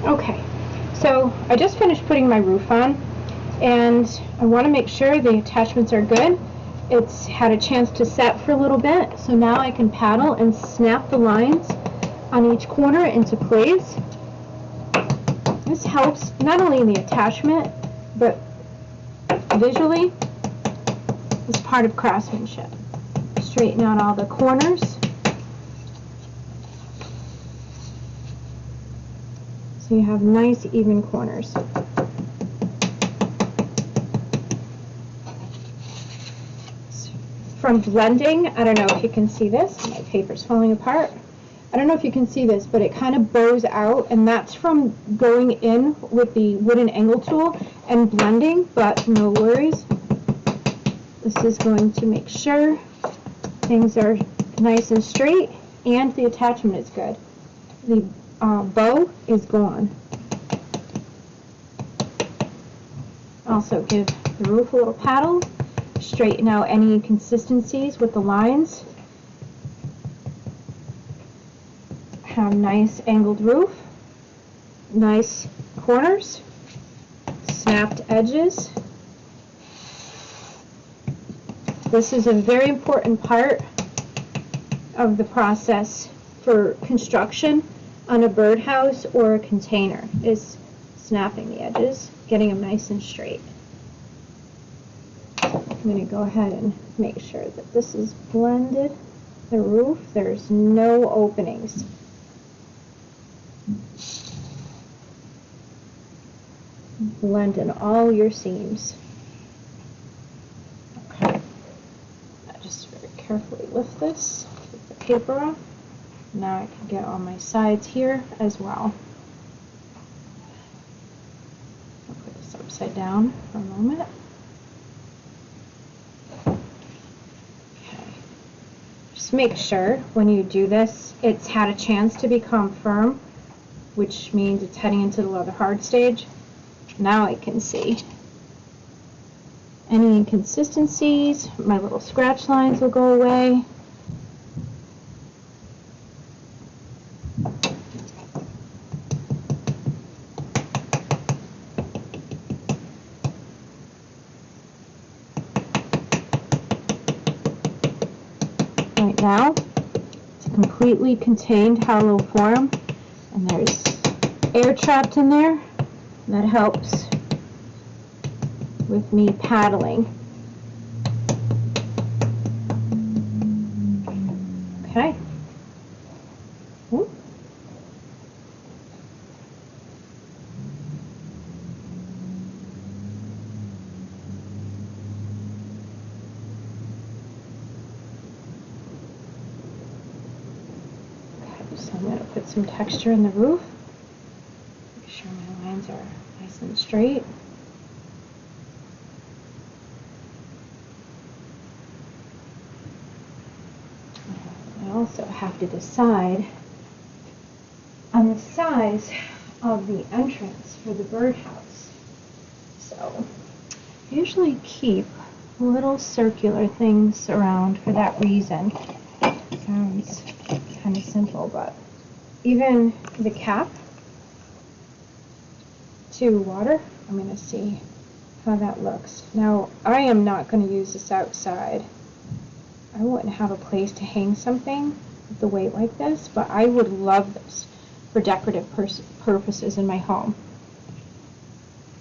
Okay, so I just finished putting my roof on, and I want to make sure the attachments are good. It's had a chance to set for a little bit, so now I can paddle and snap the lines on each corner into place. This helps not only in the attachment, but visually as part of craftsmanship. Straighten out all the corners. So you have nice even corners. From blending, I don't know if you can see this, my paper's falling apart. I don't know if you can see this, but it kind of bows out, and that's from going in with the wooden angle tool and blending, but no worries. This is going to make sure things are nice and straight, and the attachment is good. The bow is gone. Also give the roof a little paddle. Straighten out any inconsistencies with the lines. Have nice angled roof, nice corners, snapped edges. This is a very important part of the process for construction on a birdhouse or a container, is snapping the edges, getting them nice and straight. I'm going to go ahead and make sure that this is blended. The roof, there's no openings. Blend in all your seams. Okay. I just very carefully lift this, take the paper off. Now I can get on my sides here as well. I'll put this upside down for a moment. Just make sure when you do this, it's had a chance to become firm, which means it's heading into the leather hard stage. Now I can see any inconsistencies. My little scratch lines will go away. Right now, it's a completely contained hollow form, and there's air trapped in there. That helps with me paddling. Okay. Ooh. Okay, so I'm going to put some texture in the roof. Make sure my lines are nice and straight. I also have to decide on the size of the entrance for the birdhouse. So I usually keep little circular things around for that reason. Sounds kind of simple, but even the cap to water, I'm going to see how that looks. Now, I am not going to use this outside. I wouldn't have a place to hang something with the weight like this, but I would love this for decorative purposes in my home.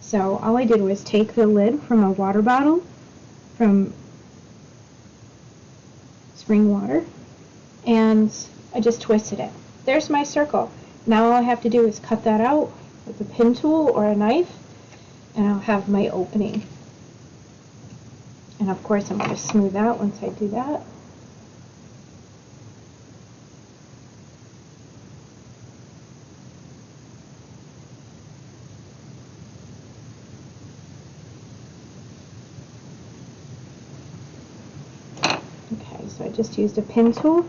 So all I did was take the lid from a water bottle from spring water, and I just twisted it. There's my circle. Now all I have to do is cut that out with a pin tool or a knife, and I'll have my opening. And of course I'm going to smooth out once I do that. Okay, so I just used a pin tool.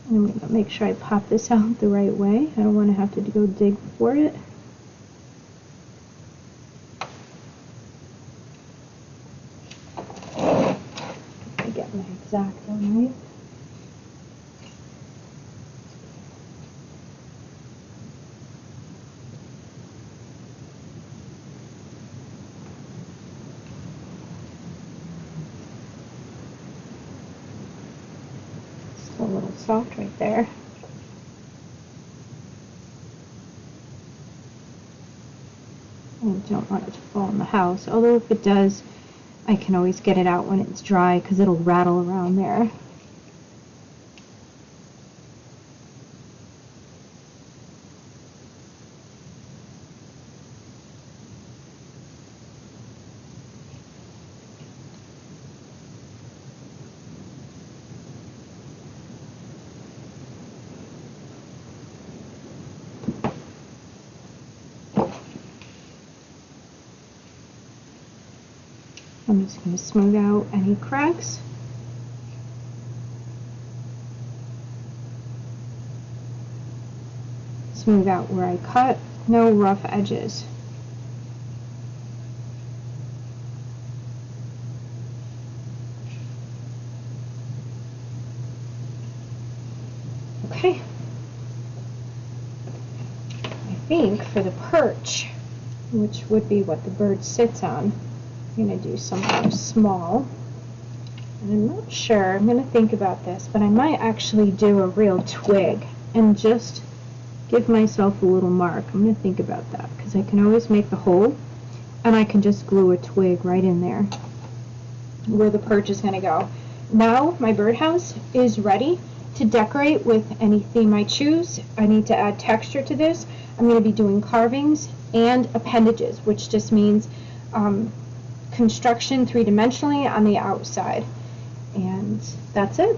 I'm going to make sure I pop this out the right way. I don't want to have to go dig for it. I get my X-Acto knife. soft right there. I don't want it to fall in the house, although if it does, I can always get it out when it's dry because it'll rattle around there. I'm just going to smooth out any cracks. Smooth out where I cut, no rough edges. Okay. I think for the perch, which would be what the bird sits on, I'm going to do something small. And I'm not sure, I'm going to think about this, but I might actually do a real twig and just give myself a little mark. I'm going to think about that because I can always make the hole and I can just glue a twig right in there where the perch is going to go. Now my birdhouse is ready to decorate with any theme I choose. I need to add texture to this. I'm going to be doing carvings and appendages, which just means construction three-dimensionally on the outside. And that's it.